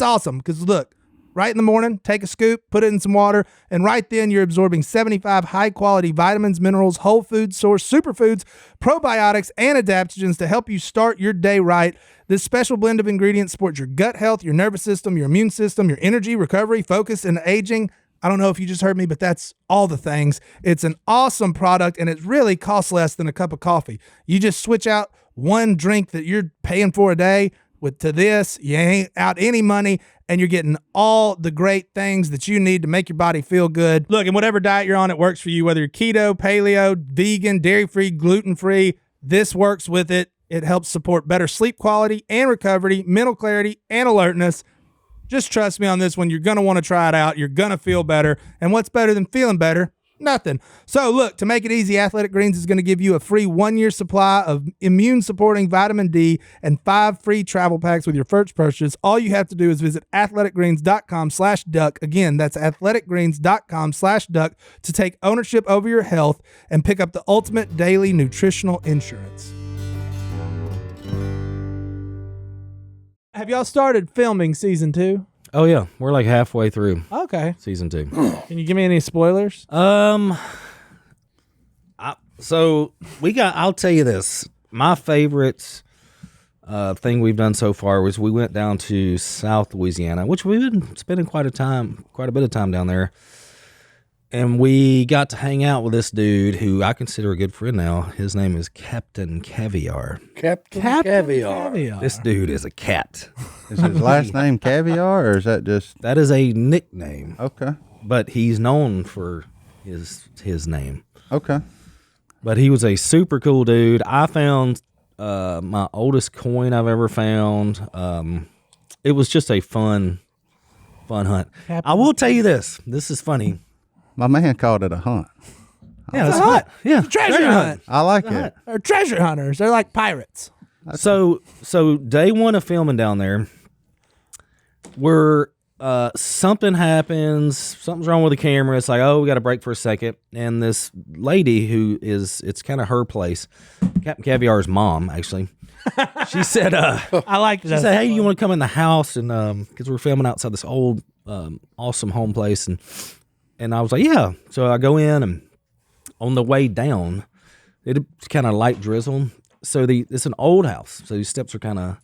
awesome because look, right in the morning, take a scoop, put it in some water, and right then you're absorbing 75 high-quality vitamins, minerals, whole food source, superfoods, probiotics, and adaptogens to help you start your day right. This special blend of ingredients supports your gut health, your nervous system, your immune system, your energy, recovery, focus, and aging. I don't know if you just heard me, but that's all the things. It's an awesome product, and it really costs less than a cup of coffee. You just switch out one drink that you're paying for a day to this. You ain't out any money, and you're getting all the great things that you need to make your body feel good. Look, and whatever diet you're on, it works for you, whether you're keto, paleo, vegan, dairy-free, gluten-free, this works with it. It helps support better sleep quality and recovery, mental clarity, and alertness. Just trust me on this one. You're going to want to try it out. You're going to feel better. And what's better than feeling better? Nothing. So look, to make it easy, Athletic Greens is going to give you a free 1-year supply of immune-supporting vitamin D and 5 free travel packs with your first purchase. All you have to do is visit athleticgreens.com/duck. Again, that's athleticgreens.com/duck to take ownership over your health and pick up the ultimate daily nutritional insurance. Have y'all started filming season 2? Oh yeah, we're like halfway through Okay. season 2. Can you give me any spoilers? So I'll tell you this. My favorite thing we've done so far was we went down to South Louisiana, which we've been spending quite a bit of time down there. And we got to hang out with this dude who I consider a good friend now. His name is Captain Caviar. Captain Caviar. This dude is a cat. Is his last name Caviar, or is that just... That is a nickname, Okay. but he's known for his name. Okay. But he was a super cool dude. I found my oldest coin I've ever found. It was just a fun hunt. I will tell you this. This is funny. My man called it a hunt. Yeah, it's a hunt. Yeah, Treasure hunt. I like it. Or treasure hunters. They're like pirates. So day one of filming down there, something happens, something's wrong with the camera. It's like, oh, we got to break for a second. And this lady it's kind of her place, Captain Caviar's mom, actually. She said, I like that. she said, hey, you want to come in the house? And because we're filming outside this old, awesome home place. And I was like, yeah. So I go in, and on the way down, it's kind of light drizzle. So it's an old house. So these steps are kind of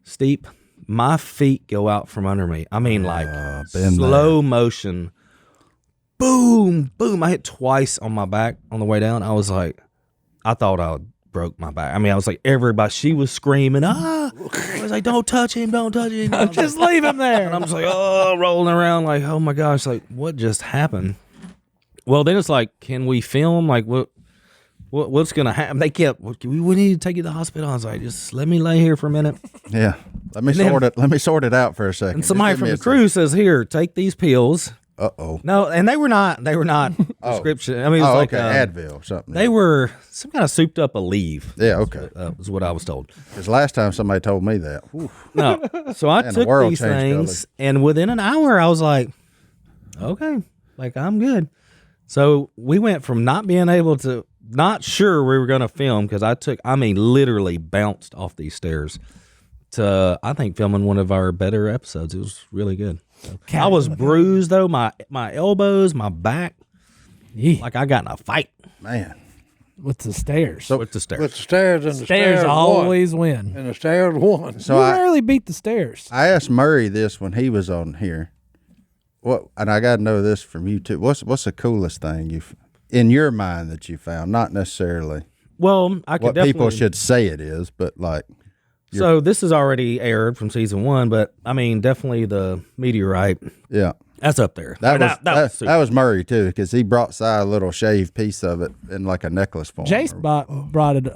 steep. My feet go out from under me. I mean, like slow motion. Boom, boom. I hit twice on my back on the way down. I was like, I thought I broke my back. I mean, I was like, everybody, she was screaming, I was like, don't touch him. Just leave him there. And I'm just like, oh, rolling around like, oh my gosh, like what just happened? Well, then it's like, can we film? Like what's going to happen? They kept, we need to take you to the hospital. I was like, just let me lay here for a minute. Yeah. Let me sort it out for a second. And somebody from the crew says, here, take these pills. Uh-oh. No, and they were not prescription. I mean, it was like Advil or something. They were some kind of souped up Aleve. Yeah, okay. Was what I was told. Because last time somebody told me that. Whew. No. So I took these things, and within an hour, I was like, okay, like I'm good. So we went from not being able to, not sure we were going to film, because literally bounced off these stairs, to, I think, filming one of our better episodes. It was really good. So, I was bruised, though, my elbows, my back. Like I got in a fight. Man. With the stairs. With the stairs. With the stairs and the Stairs always win. And the stairs won. So you rarely beat the stairs. I asked Murray this when he was on here. And I got to know this from you too. What's the coolest thing in your mind that you found? Not necessarily well, I could what people should say it is, but like. So this is already aired from season 1, but I mean, definitely the meteorite. Yeah. That's up there. That was Murray too, because he brought Si a little shaved piece of it in like a necklace form. Jace brought it.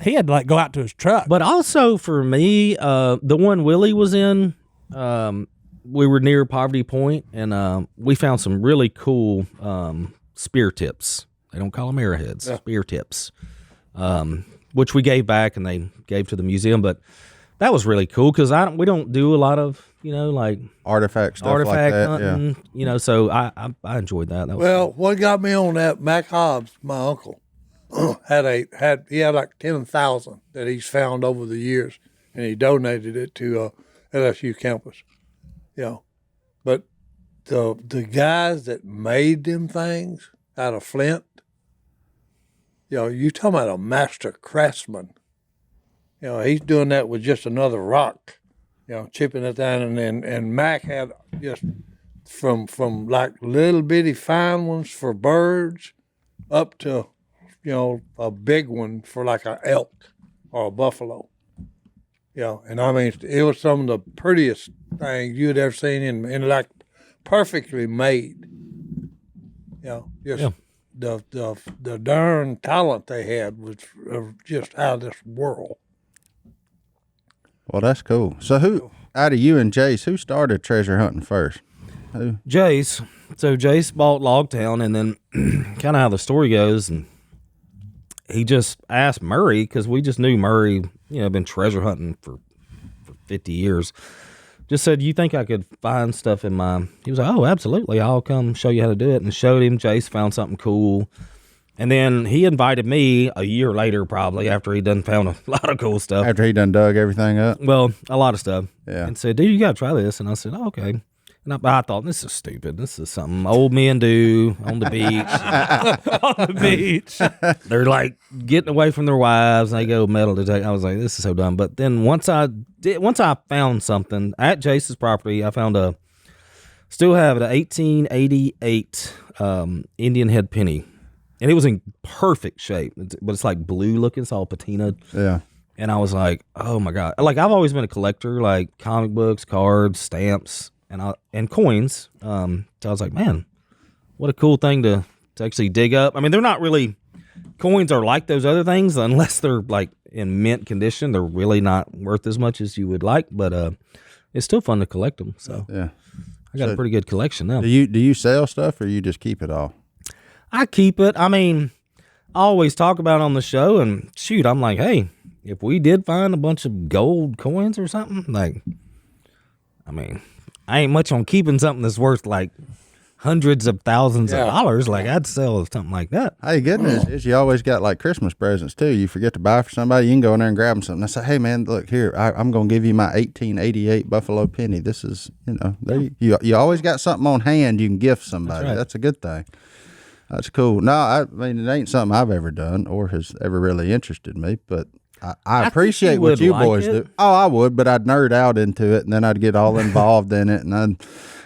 He had to like go out to his truck. But also for me, the one Willie was in, we were near Poverty Point, and we found some really cool spear tips. They don't call them arrowheads, spear tips, which we gave back and they gave to the museum. But that was really cool because we don't do a lot of, like artifact stuff like that. Hunting, so I enjoyed that. That was what got me on that, Mac Hobbs, my uncle, had like 10,000 that he's found over the years, and he donated it to LSU campus. But the guys that made them things out of flint, you talking about a master craftsman. He's doing that with just another rock, chipping it down, and Mac had just from like little bitty fine ones for birds up to, a big one for like an elk or a buffalo. And I mean, it was some of the prettiest things you'd ever seen in like perfectly made. The darn talent they had was just out of this world. Well, that's cool. So who, out of you and Jace, who started treasure hunting first? Who? Jace. So Jace bought Logtown, and then kind of how the story goes, and he just asked Murray, because we just knew Murray, been treasure hunting for 50 years. Just said, you think I could find stuff in my... He was like, oh, absolutely. I'll come show you how to do it. And showed him. Jace found something cool. And then he invited me a year later, probably, after he done found a lot of cool stuff. After he done dug everything up? Well, a lot of stuff. Yeah. And said, dude, you got to try this. And I said, oh, okay. And I thought, this is stupid. This is something old men do on the beach. On the beach. They're like getting away from their wives and they go metal detect. I was like, this is so dumb. But then once I found something at Jace's property, I found still have it, a 1888 Indian head penny. And it was in perfect shape, but it's like blue looking. It's all patina. Yeah. And I was like, oh my God. Like, I've always been a collector, like comic books, cards, stamps, and coins. So I was like, man, what a cool thing to actually dig up. I mean, they're not really, coins are like those other things, unless they're like in mint condition. They're really not worth as much as you would like, but it's still fun to collect them. So yeah, I got a pretty good collection now. Do you sell stuff, or you just keep it all? I keep it. I mean, I always talk about it on the show, and shoot, I'm like, hey, if we did find a bunch of gold coins or something, like, I mean, I ain't much on keeping something that's worth like hundreds of thousands of dollars. Like, I'd sell something like that. Hey, good news is you always got like Christmas presents too. You forget to buy for somebody, you can go in there and grab them something. I say, hey man, look here, I'm going to give you my 1888 Buffalo penny. This is, you always got something on hand you can gift somebody. That's a good thing. That's cool. No, I mean, it ain't something I've ever done or has ever really interested me, but I appreciate what you boys do. Oh, I would, but I'd nerd out into it, and then I'd get all involved in it, and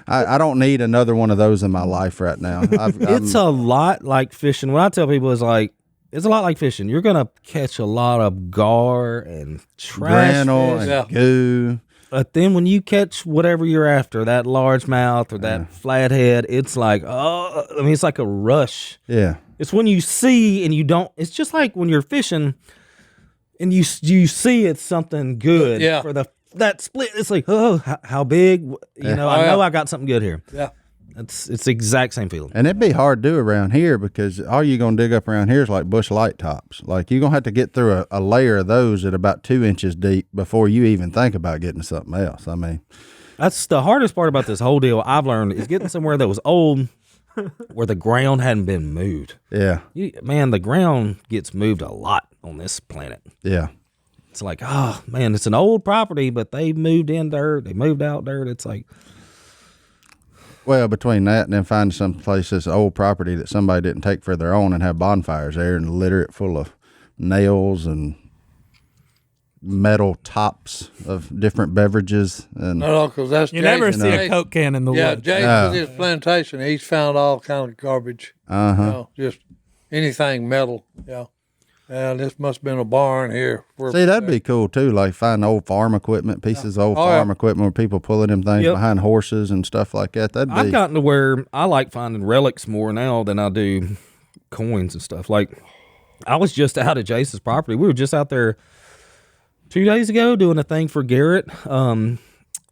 I don't need another one of those in my life right now. It's a lot like fishing. What I tell people is like, it's a lot like fishing. You're going to catch a lot of gar and trash fish, and goo. But then when you catch whatever you're after, that largemouth or that flathead, it's like, it's like a rush. Yeah. It's when you see and you don't, it's just like when you're fishing and you see it's something good for that split. It's like, oh, how big? I know I got something good here. Yeah. It's the exact same feeling. And it'd be hard to do around here because all you're going to dig up around here is like bush light tops. Like, you're going to have to get through a layer of those at about 2 inches deep before you even think about getting something else. I mean, that's the hardest part about this whole deal I've learned is getting somewhere that was old where the ground hadn't been moved. Yeah. Man, the ground gets moved a lot on this planet. Yeah. It's like, oh, man, it's an old property, but they moved in dirt. They moved out dirt. It's like... Well, between that and then finding some place that's old property that somebody didn't take for their own and have bonfires there and litter it full of nails and metal tops of different beverages. And no, because that's you never see a Coke can in the woods. Yeah, Jason's his plantation. He's found all kind of garbage. just anything metal. Yeah. This must have been a barn here. See, that'd be cool too. Like find old farm equipment, pieces of old farm equipment where people pulling them things behind horses and stuff like that. I've gotten to where I like finding relics more now than I do coins and stuff. Like I was just out at Jace's property. We were just out there 2 days ago doing a thing for Garrett,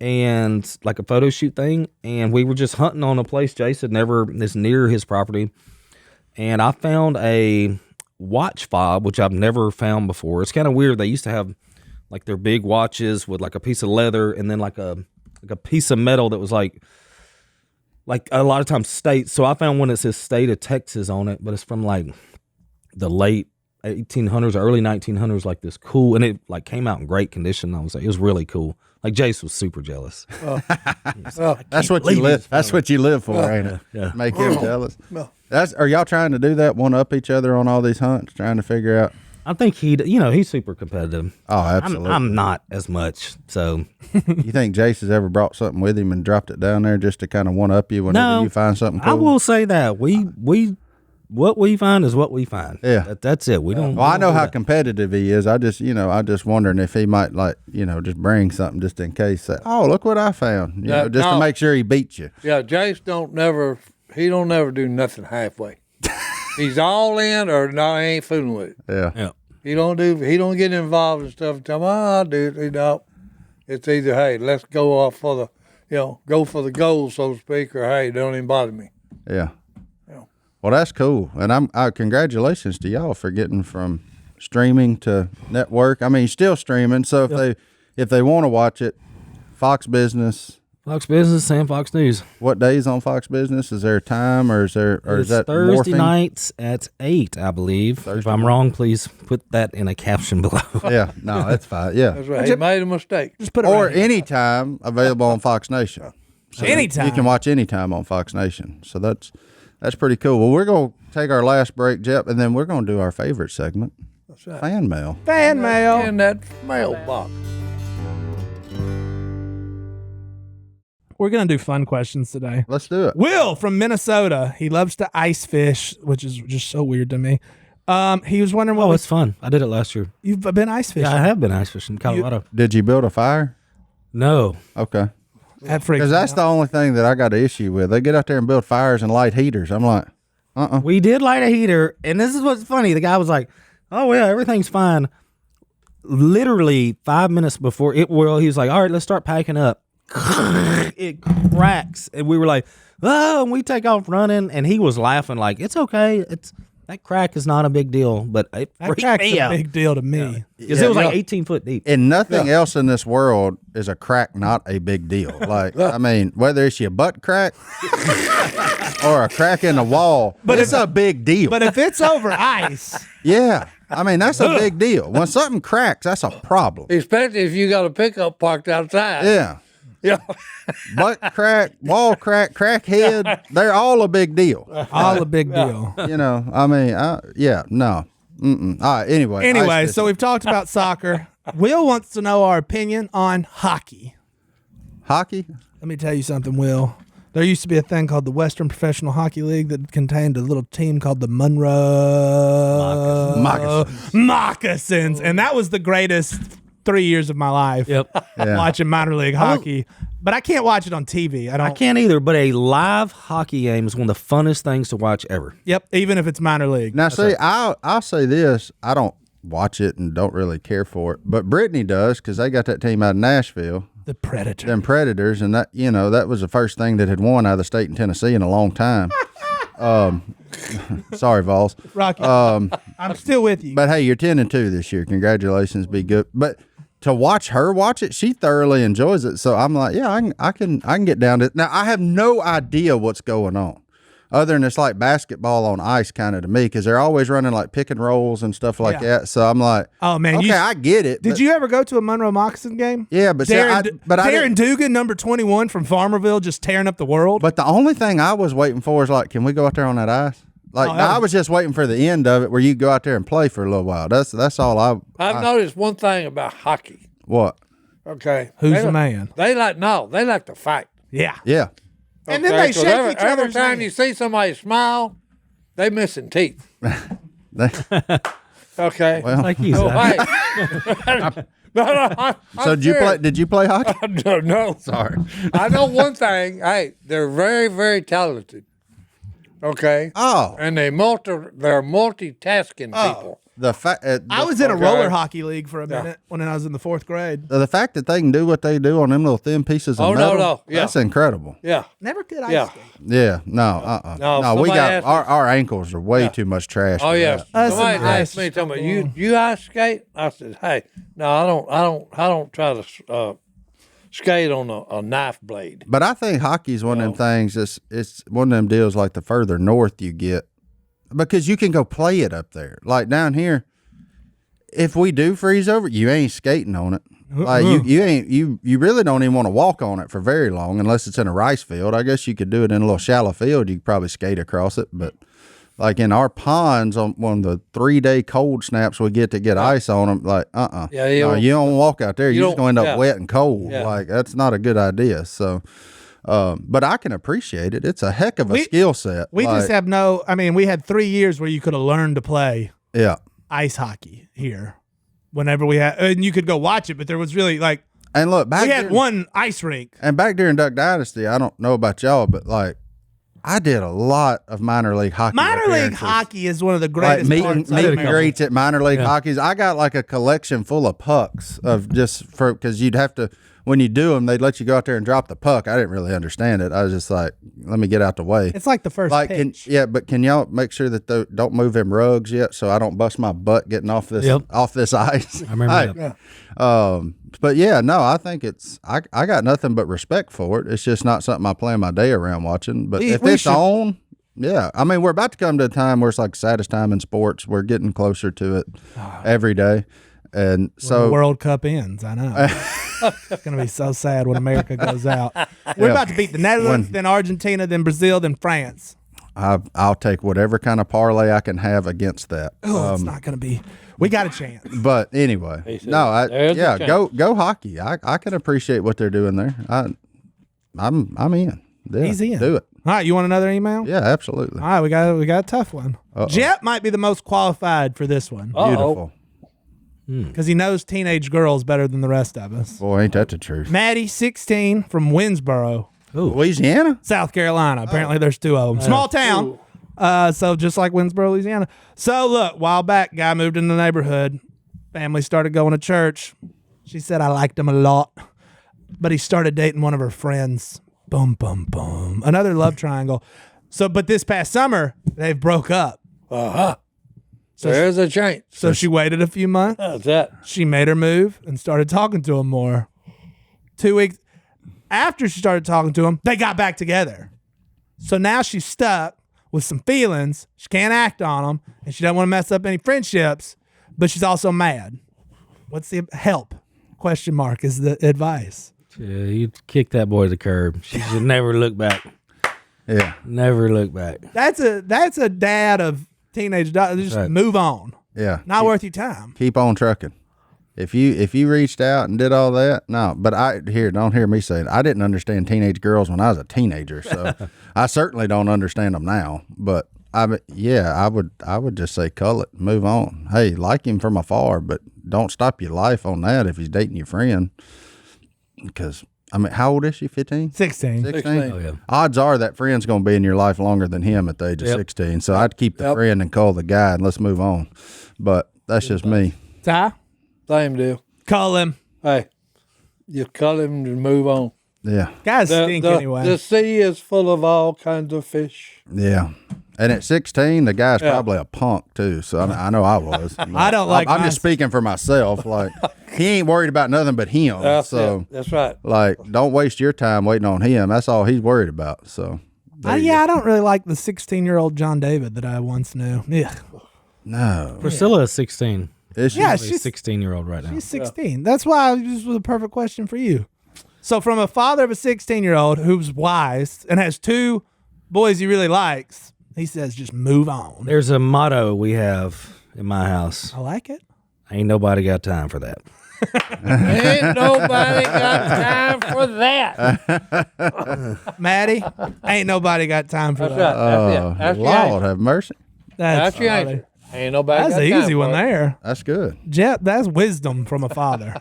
and like a photo shoot thing. And we were just hunting on a place Jace had never is near his property. And I found a watch fob, which I've never found before. It's kind of weird. They used to have like their big watches with like a piece of leather and then like a piece of metal that was like a lot of times state. So I found one that says state of Texas on it, but it's from like the late 1800s, early 1900s, like this cool, and it like came out in great condition. I was like, it was really cool. Like Jace was super jealous. That's what you live. That's what you live for, ain't it? Yeah. Make him jealous. Are y'all trying to do that? One up each other on all these hunts, trying to figure out? I think he's super competitive. Oh, absolutely. I'm not as much. So you think Jace has ever brought something with him and dropped it down there just to kind of one up you whenever you find something cool? I will say that we what we find is what we find. Yeah, that's it. We don't. Well, I know how competitive he is. I just wondering if he might just bring something just in case. Say, oh, look what I found. To make sure he beats you. Yeah, Jace don't never do nothing halfway. He's all in, or no, I ain't fooling with it. Yeah. He don't get involved in stuff and tell me, I'll do it. No. It's either, hey, let's go off for go for the goal, so to speak, or hey, don't even bother me. Yeah. Well, that's cool, and congratulations to y'all for getting from streaming to network. I mean, still streaming. So if they want to watch it, Fox Business and Fox News. What days on Fox Business? Is there a time, or is that Thursday morphing? Nights at 8, I believe. Thursday. If I'm wrong, please put that in a caption below. Yeah, no, that's fine. Yeah, that's right. He made a mistake. Just put it or right here. anytime available on Fox Nation. So anytime you can watch anytime on Fox Nation. So that's pretty cool. Well, we're gonna take our last break, Jep, and then we're gonna do our favorite segment. That's right. Fan mail. Fan mail. In that mailbox. We're going to do fun questions today. Let's do it. Will from Minnesota. He loves to ice fish, which is just so weird to me. He was wondering what it's fun. I did it last year. You've been ice fishing? Yeah, I have been ice fishing in Colorado. Did you build a fire? No. Okay. That freaks Because that's me the only thing that I got an issue with. They get out there and build fires and light heaters. I'm like, We did light a heater, and this is what's funny. The guy was like, oh, yeah, everything's fine. Literally 5 minutes before it will, he was like, all right, let's start packing up. It cracks, and we were like, oh, and we take off running, and he was laughing like, it's okay, that crack is not a big deal, but it That crack's a big deal to me. because it was like 18 foot deep. and nothing else in this world is a crack not a big deal. Like, I mean, whether it's your butt crack or a crack in the wall, but it's a big deal. But if it's over ice, Yeah. I mean, that's a big deal. When something cracks, that's a problem. Especially if you got a pickup parked outside. Yeah. Yeah. Butt crack, wall crack, crackhead, they're all a big deal. all a big deal. I mean, no. Mm-mm. All right, anyway. Anyway, so we've talked about soccer. Will wants to know our opinion on hockey. Hockey? Let me tell you something, Will. There used to be a thing called the Western Professional Hockey League that contained a little team called the Moccasins. And that was the greatest 3 years of my life. Yep. Yeah. Watching minor league hockey. But I can't watch it on TV. I can't either, but a live hockey game is one of the funnest things to watch ever. Yep, even if it's minor league. Now, see, I'll say this. I don't watch it and don't really care for it. But Brittany does because they got that team out of Nashville. The Predator. Them Predators, and that was the first thing that had won out of the state in Tennessee in a long time. Sorry, Vols. Rocky. I'm still with you. But hey, you're 10-2 this year. Congratulations, be good. But to watch her watch it, she thoroughly enjoys it. So I'm like, yeah, I can get down to it. Now I have no idea what's going on, other than it's like basketball on ice kind of to me, because they're always running like pick and rolls and stuff like that. So I'm like, oh man, okay, I get it. Did you ever go to a Monroe Moccasin game? Yeah, but Darren Dugan, number 21 from Farmerville, just tearing up the world. But the only thing I was waiting for is like, can we go out there on that ice? Like, I was just waiting for the end of it where you go out there and play for a little while. That's all I've noticed one thing about hockey. What? Okay. Who's the man? They like to fight. Yeah. Yeah. And then they shake each every other's time hands. you see somebody smile, they missing teeth. Okay. Well, Like you Oh, said. hey. No, I'm so did you serious. play? Did you play hockey? No. Sorry. I know one thing. Hey, they're very, very talented. Okay. Oh, And they're multitasking people. the fact. I was in a roller hockey league for a minute when I was in the 4th grade. The fact that they can do what they do on them little thin pieces of Oh, no, metal, no. Yeah. that's incredible. Yeah. Never could ice Yeah. skate. Yeah, no, No, no, we somebody got asked our ankles are way too much trash. Oh for yeah. that. That's Somebody some asked me, "Tell me, you ice skate?" I said, "Hey, no, I don't try to skate on a knife blade." But I think hockey's one of them things. It's one of them deals like the further north you get, because you can go play it up there. Like down here, if we do freeze over, you ain't skating on it. Like you really don't even want to walk on it for very long unless it's in a rice field. I guess you could do it in a little shallow field. You could probably skate across it, but like in our ponds on one of the 3-day cold snaps we get to get ice on them, like Yeah, no, you don't walk out there. You're just going to end up yeah. wet and cold. Yeah. Like that's not a good idea. So, but I can appreciate it. It's a heck of a We- skill set. We Like, just have no. I mean, we had 3 years where you could have learned to play yeah. ice hockey here. Whenever we had, and you could go watch it, but there was really like And look, back we had during- one ice rink. And back during Duck Dynasty, I don't know about y'all, but like I did a lot of minor league hockey. Minor league appearances. hockey is one of the Like greatest meet parts of and America. greets at minor league hockeys. I got like a collection full of pucks of just for because you'd have to when you do them, they'd let you go out there and drop the puck. I didn't really understand it. I was just like, let me get out the way. It's like the first Like, pitch. but can y'all make sure that they don't move them rugs yet, so I don't bust my butt getting off this Yep. ice. I remember that. But yeah, no, I think it's I got nothing but respect for it. It's just not something I plan my day around watching. But if we it's should- on, yeah, I mean, we're about to come to a time where it's like the saddest time in sports. We're getting closer to it every day, and When so the World Cup ends. I know. It's going to be so sad when America goes out. We're about to beat the Netherlands, then Argentina, then Brazil, then France. I'll take whatever kind of parlay I can have against that. Oh, it's not going to be. We got a chance. But anyway, said, no, "There's a yeah, chance." go hockey. I can appreciate what they're doing there. I'm in. Yeah, He's in. Do it. All right, you want another email? Yeah, absolutely. All right, we got a tough one. Jep might be the most qualified for this one Beautiful. because he knows teenage girls better than the rest of us. Boy, ain't that the truth? Maddie, 16, from Winsboro, Louisiana? South Carolina. Apparently, there's two of them. Small town. So just like Winsboro, Louisiana. So look, while back, guy moved in the neighborhood. Family started going to church. She said I liked him a lot, but he started dating one of her friends. Boom, boom, boom. Another love triangle. So, but this past summer they broke up. There's a chance. So she waited a few months. That's that. She made her move and started talking to him more. 2 weeks after she started talking to him, they got back together. So now she's stuck with some feelings. She can't act on them, and she doesn't want to mess up any friendships, but she's also mad. What's the help? Question mark is the advice. Yeah, you kick that boy to the curb. She should never look back. Yeah, Never look back. That's a dad of teenage daughters. Just right. move on. yeah. Not worth your time. Keep on trucking. If you reached out and did all that, no. But don't hear me say it. I didn't understand teenage girls when I was a teenager, so I certainly don't understand them now. But I would just say cull it, move on. Hey, like him from afar, but don't stop your life on that if he's dating your friend. Because I mean, how old is she? 15? 16. 16? Oh, yeah. Odds are that friend's going to be in your life longer than him at the age of 16. So I'd keep the friend and call the guy and let's move on. But that's just me. Ty, Same deal. call him. Hey, you call him and move on. Yeah. Guys stink anyway. The sea is full of all kinds of fish. Yeah. And at 16, the guy's probably a punk too. So I know I was. I don't like I'm my- just speaking for myself. Like he ain't worried about nothing but him. That's so it. That's right. like, don't waste your time waiting on him. That's all he's worried about. So I don't really like the 16-year-old John David that I once knew. Yeah, no, Priscilla is 16. it's Yeah, just, She's 16-year-old right now. she's 16. That's why this was a perfect question for you. So from a father of a 16-year-old who's wise and has two boys he really likes, he says just move on. There's a motto we have in my house. I like it. Ain't nobody got time for that. Ain't nobody got time for that. Maddie, ain't nobody got time for That's that. right. That's it. That's the Lord answer. have mercy. That's your funny. answer. Ain't nobody That's got an time easy for one it. there. That's good. Jep, that's wisdom from a father.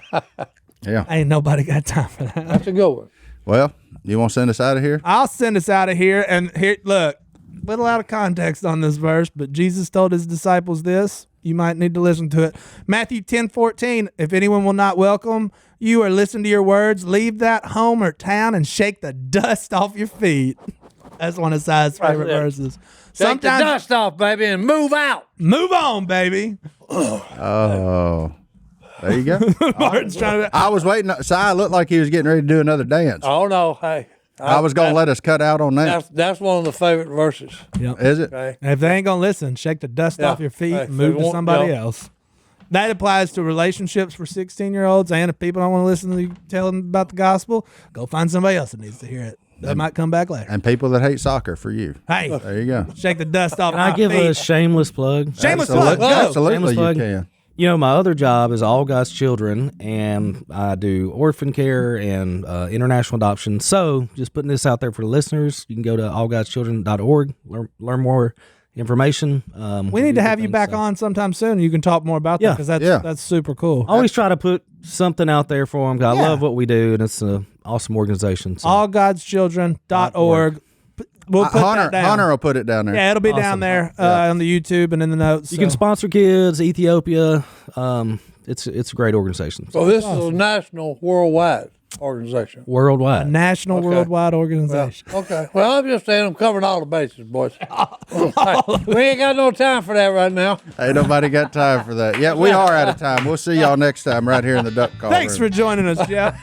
Yeah. Ain't nobody got time for that. That's a good one. Well, you want to send us out of here? I'll send us out of here. And here, look, little out of context on this verse, but Jesus told his disciples this. You might need to listen to it. Matthew 10:14. If anyone will not welcome you or listen to your words, leave that home or town and shake the dust off your feet. That's one of Si's favorite there. verses. Take the dust off, baby, and move out. Move on, baby. Oh, there you go. Martin's trying to. I was waiting. Si looked like he was getting ready to do another dance. Oh no, hey. I was going to let us cut out on that. That's one of the favorite verses. Yep. Is it? Okay. If they ain't gonna listen, shake the dust Yeah. off your feet Hey, and move they to won't- somebody no. else. That applies to relationships for 16-year-olds, and if people don't want to listen to you tell them about the gospel, go find somebody else that needs to hear it. They might come back later. And people that hate soccer for you. Hey, There you go. shake the dust off Can I my give feet. a shameless plug? Shameless Absolutely. plug, go. Absolutely, Shameless you plug. can. You know, my other job is All God's Children, and I do orphan care and international adoption. So, just putting this out there for the listeners, you can go to allgodschildren.org, learn more information. We need to have you back on sometime soon. You can talk more about that Yeah. because that's Yeah. that's super cool. I always try to put something out there for them. I Yeah. love what we do, and it's an awesome organization. So. Allgodschildren.org. We'll put Hunter, that down. Hunter will put it down there. Yeah, it'll be down Awesome. there on the YouTube and in the notes. You can so. sponsor kids, Ethiopia. It's a great organization. So this is a national, worldwide organization. Worldwide. National Okay. worldwide organization. Okay. Well, I'm just saying I'm covering all the bases, boys. Hey, we ain't got no time for that right now. Ain't nobody got time for that. Yeah, we are out of time. We'll see y'all next time right here in the Duck Call Thanks room. for joining us, Jeff.